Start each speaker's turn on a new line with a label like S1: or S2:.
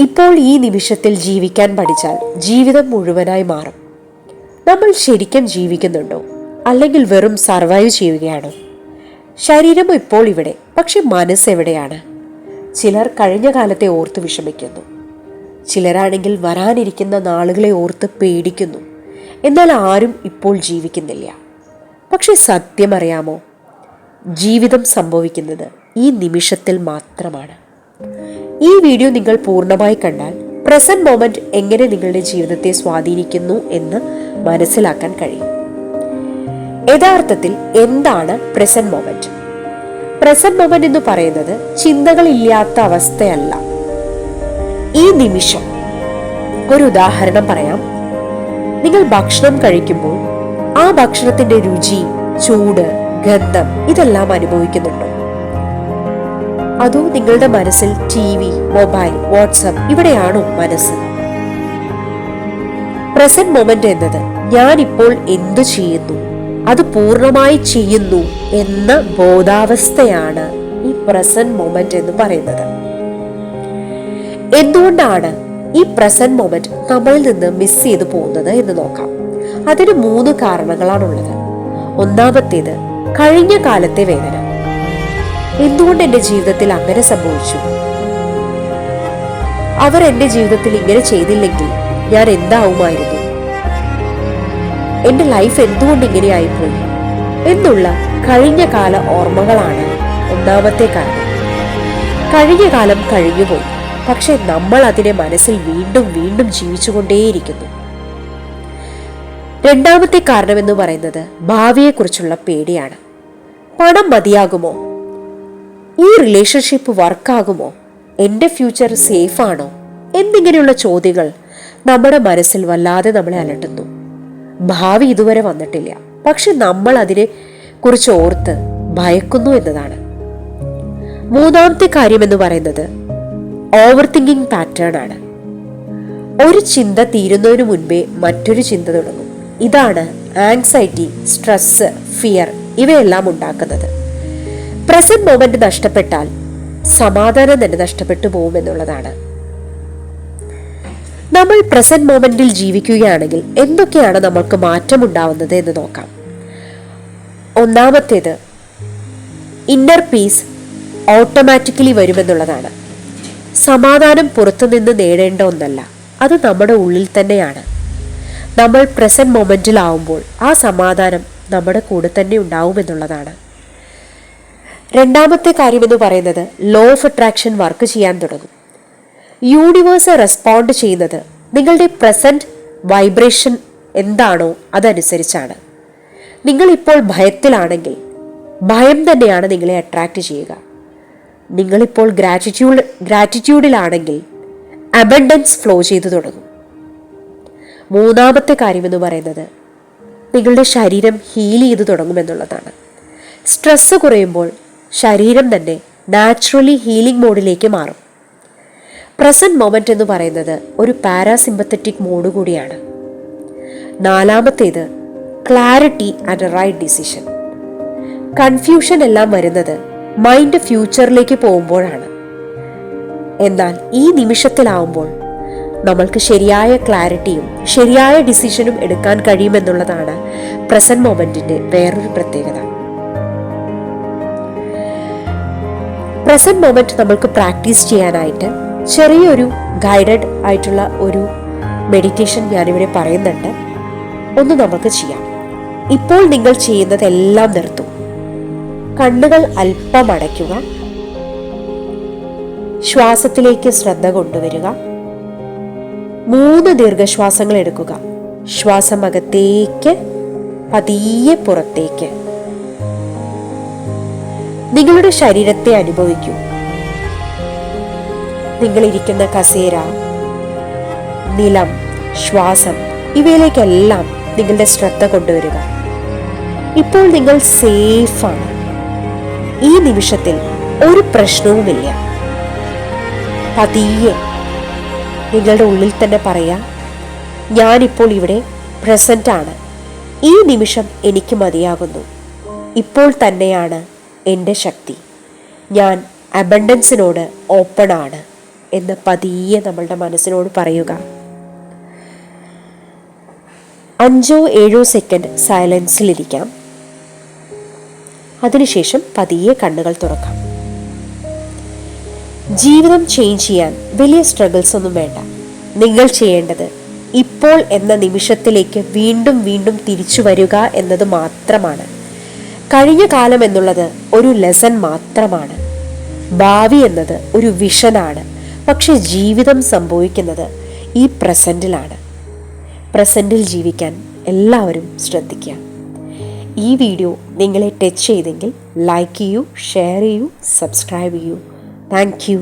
S1: ഇപ്പോൾ ഈ നിമിഷത്തിൽ ജീവിക്കാൻ പഠിച്ചാൽ ജീവിതം മുഴുവനായി മാറും. നമ്മൾ ശരിക്കും ജീവിക്കുന്നുണ്ടോ, അല്ലെങ്കിൽ വെറും സർവൈവ് ചെയ്യുകയാണോ? ശരീരം ഇപ്പോൾ ഇവിടെ, പക്ഷെ മനസ്സ് എവിടെയാണ്? ചിലർ കഴിഞ്ഞ കാലത്തെ ഓർത്ത് വിഷമിക്കുന്നു, ചിലരാണെങ്കിൽ വരാനിരിക്കുന്ന നാളുകളെ ഓർത്ത് പേടിക്കുന്നു. എന്നാൽ ആരും ഇപ്പോൾ ജീവിക്കുന്നില്ല. പക്ഷെ സത്യം അറിയാമോ, ജീവിതം സംഭവിക്കുന്നത് ഈ നിമിഷത്തിൽ മാത്രമാണ്. ഈ വീഡിയോ നിങ്ങൾ പൂർണ്ണമായി കണ്ടാൽ പ്രസന്റ് മൊമെന്റ് എങ്ങനെ നിങ്ങളുടെ ജീവിതത്തെ സ്വാധീനിക്കുന്നു എന്ന് മനസ്സിലാക്കാൻ കഴിയും. യഥാർത്ഥത്തിൽ എന്താണ് പ്രസന്റ് മൊമെന്റ്? പ്രസന്റ് മൊമെന്റ് എന്ന് പറയുന്നത് ചിന്തകളില്ലാത്ത അവസ്ഥയല്ല, ഈ നിമിഷം. ഒരു ഉദാഹരണം പറയാം. നിങ്ങൾ ഭക്ഷണം കഴിക്കുമ്പോൾ ആ ഭക്ഷണത്തിന്റെ രുചി, ചൂട്, ഗന്ധം ഇതെല്ലാം അനുഭവിക്കുന്നുണ്ടോ? അതോ നിങ്ങളുടെ മനസ്സിൽ TV, മൊബൈൽ, വാട്സ്ആപ്പ് ഇവിടെയാണോ മനസ്സ്? പ്രസന്റ് മൊമെന്റ് എന്നത് ഞാനിപ്പോൾ എന്തു ചെയ്യുന്നു, അത് പൂർണ്ണമായി ചെയ്യുന്നു എന്ന ബോധാവസ്ഥയാണ് ഈ പ്രസന്റ് മൊമെന്റ് എന്ന് പറയുന്നത്. എന്തുകൊണ്ടാണ് ഈ പ്രസന്റ് മൊമെന്റ് നമ്മളിൽ നിന്ന് മിസ് ചെയ്തു പോകുന്നത് എന്ന് നോക്കാം. അതിന് 3 കാരണങ്ങളാണുള്ളത്. ഒന്നാമത്തേത് കഴിഞ്ഞ കാലത്തെ വേദന. എന്തുകൊണ്ട് എന്റെ ജീവിതത്തിൽ അങ്ങനെ സംഭവിച്ചു? അവർ എന്റെ ജീവിതത്തിൽ ഇങ്ങനെ ചെയ്തില്ലെങ്കിൽ ഞാൻ എന്താവുമായിരുന്നു? എന്റെ ലൈഫ് എന്തുകൊണ്ട് ഇങ്ങനെയായിപ്പോയി എന്നുള്ള കഴിഞ്ഞ കാല ഓർമ്മകളാണ് ഒന്നാമത്തെ കാരണം. കഴിഞ്ഞ കാലം കഴിഞ്ഞുപോയി, പക്ഷെ നമ്മൾ അതിനെ മനസ്സിൽ വീണ്ടും വീണ്ടും ജീവിച്ചുകൊണ്ടേയിരിക്കുന്നു. രണ്ടാമത്തെ കാരണം എന്ന് പറയുന്നത് ഭാവിയെക്കുറിച്ചുള്ള പേടിയാണ്. പണം മതിയാകുമോ? ഈ റിലേഷൻഷിപ്പ് വർക്കാകുമോ? എൻ്റെ ഫ്യൂച്ചർ സേഫ് ആണോ? എന്നിങ്ങനെയുള്ള ചോദ്യങ്ങൾ നമ്മുടെ മനസ്സിൽ വല്ലാതെ നമ്മളെ അലട്ടുന്നു. ഭാവി ഇതുവരെ വന്നിട്ടില്ല, പക്ഷെ നമ്മൾ അതിനെ കുറിച്ച് ഓർത്ത് ഭയക്കുന്നു എന്നതാണ്. മൂന്നാമത്തെ കാര്യം എന്ന് പറയുന്നത് ഓവർ തിങ്കിങ് പാറ്റേൺ ആണ്. ഒരു ചിന്ത തീരുന്നതിന് മുൻപേ മറ്റൊരു ചിന്ത തുടങ്ങും. ഇതാണ് ആങ്സൈറ്റി, സ്ട്രെസ്, ഫിയർ ഇവയെല്ലാം ഉണ്ടാക്കുന്നത്. പ്രസന്റ് മൊമെന്റ് നഷ്ടപ്പെട്ടാൽ സമാധാനം തന്നെ നഷ്ടപ്പെട്ടു പോകുമെന്നുള്ളതാണ്. നമ്മൾ പ്രസന്റ് മൊമെന്റിൽ ജീവിക്കുകയാണെങ്കിൽ എന്തൊക്കെയാണ് നമ്മൾക്ക് മാറ്റമുണ്ടാവുന്നത് എന്ന് നോക്കാം. ഒന്നാമത്തേത് ഇന്നർ പീസ് ഓട്ടോമാറ്റിക്കലി വരുമെന്നുള്ളതാണ്. സമാധാനം പുറത്തുനിന്ന് നേടേണ്ട ഒന്നല്ല, അത് നമ്മുടെ ഉള്ളിൽ തന്നെയാണ്. നമ്മൾ പ്രസന്റ് മൊമെന്റിലാവുമ്പോൾ ആ സമാധാനം നമ്മുടെ കൂടെ തന്നെ ഉണ്ടാവുമെന്നുള്ളതാണ്. രണ്ടാമത്തെ കാര്യം എന്ന് പറയുന്നത് ലോ ഓഫ് അട്രാക്ഷൻ വർക്ക് ചെയ്യാൻ തുടങ്ങും. യൂണിവേഴ്സ് റെസ്പോണ്ട് ചെയ്യുന്നത് നിങ്ങളുടെ പ്രസന്റ് വൈബ്രേഷൻ എന്താണോ അതനുസരിച്ചാണ്. നിങ്ങളിപ്പോൾ ഭയത്തിലാണെങ്കിൽ ഭയം തന്നെയാണ് നിങ്ങളെ അട്രാക്റ്റ് ചെയ്യുക. നിങ്ങളിപ്പോൾ ഗ്രാറ്റിറ്റ്യൂഡിലാണെങ്കിൽ അബണ്ടൻസ് ഫ്ലോ ചെയ്തു തുടങ്ങും. മൂന്നാമത്തെ കാര്യം എന്ന് പറയുന്നത് നിങ്ങളുടെ ശരീരം ഹീൽ ചെയ്തു തുടങ്ങുമെന്നുള്ളതാണ്. സ്ട്രെസ് കുറയുമ്പോൾ ശരീരം തന്നെ നാച്ചുറലി ഹീലിംഗ് മോഡിലേക്ക് മാറും. പ്രസന്റ് മൊമെന്റ് എന്ന് പറയുന്നത് ഒരു പാരാസിമ്പത്തറ്റിക് മോഡ് കൂടിയാണ്. നാലാമത്തേത് clarity and right decision. Confusion എല്ലാം വരുന്നത് മൈൻഡ് ഫ്യൂച്ചറിലേക്ക് പോകുമ്പോഴാണ്. എന്നാൽ ഈ നിമിഷത്തിലാവുമ്പോൾ നമ്മൾക്ക് ശരിയായ ക്ലാരിറ്റിയും ശരിയായ ഡിസിഷനും എടുക്കാൻ കഴിയുമെന്നുള്ളതാണ് പ്രസന്റ് മൊമെന്റിന്റെ വേറൊരു പ്രത്യേകത. പ്രസന്റ് മൊമെന്റ് നമ്മൾക്ക് പ്രാക്ടീസ് ചെയ്യാനായിട്ട് ചെറിയൊരു ഗൈഡഡ് ആയിട്ടുള്ള ഒരു മെഡിറ്റേഷൻ ഞാനിവിടെ പറയുന്നുണ്ട്. ഒന്ന് നമുക്ക് ചെയ്യാം. ഇപ്പോൾ നിങ്ങൾ ചെയ്യുന്നതെല്ലാം നിർത്തും. കണ്ണുകൾ അല്പം അടയ്ക്കുക. ശ്വാസത്തിലേക്ക് ശ്രദ്ധ കൊണ്ടുവരിക. 3 ദീർഘശ്വാസങ്ങൾ എടുക്കുക. ശ്വാസം അകത്തേക്ക്, പതിയെ പുറത്തേക്ക്. നിങ്ങളുടെ ശരീരത്തെ അനുഭവിക്കൂ. നിങ്ങളിരിക്കുന്ന കസേര, നിലം, ശ്വാസം ഇവയിലേക്കെല്ലാം നിങ്ങളുടെ ശ്രദ്ധ കൊണ്ടുവരിക. ഇപ്പോൾ നിങ്ങൾ സേഫാണ്. ഈ നിമിഷത്തിൽ ഒരു പ്രശ്നവുമില്ല. പതിയെ നിങ്ങളുടെ ഉള്ളിൽ തന്നെ പറയാം, ഞാനിപ്പോൾ ഇവിടെ പ്രസന്റ് ആണ്. ഈ നിമിഷം എനിക്ക് മതിയാകുന്നു. ഇപ്പോൾ തന്നെയാണ് എൻ്റെ ശക്തി. ഞാൻ അബണ്ടൻസിനോട് ഓപ്പൺ ആണ് എന്ന് പതിയെ നമ്മളുടെ മനസ്സിനോട് പറയുക. 5-7 സെക്കൻഡ് സൈലൻസിലിരിക്കാം. അതിനുശേഷം പതിയെ കണ്ണുകൾ തുറക്കാം. ജീവിതം ചേഞ്ച് ചെയ്യാൻ വലിയ സ്ട്രഗിൾസ് ഒന്നും വേണ്ട. നിങ്ങൾ ചെയ്യേണ്ടത് ഇപ്പോൾ എന്ന നിമിഷത്തിലേക്ക് വീണ്ടും വീണ്ടും തിരിച്ചു വരിക എന്നത് മാത്രമാണ്. കഴിഞ്ഞ കാലം എന്നുള്ളത് ഒരു ലെസൺ മാത്രമാണ്. ഭാവി എന്നത് ഒരു വിഷനാണ്. പക്ഷെ ജീവിതം സംഭവിക്കുന്നത് ഈ പ്രസൻറ്റിലാണ്. പ്രസൻറ്റിൽ ജീവിക്കാൻ എല്ലാവരും ശ്രദ്ധിക്കുക. ഈ വീഡിയോ നിങ്ങളെ ടച്ച് ചെയ്തെങ്കിൽ ലൈക്ക് ചെയ്യൂ, ഷെയർ ചെയ്യൂ, സബ്സ്ക്രൈബ് ചെയ്യൂ. Thank you.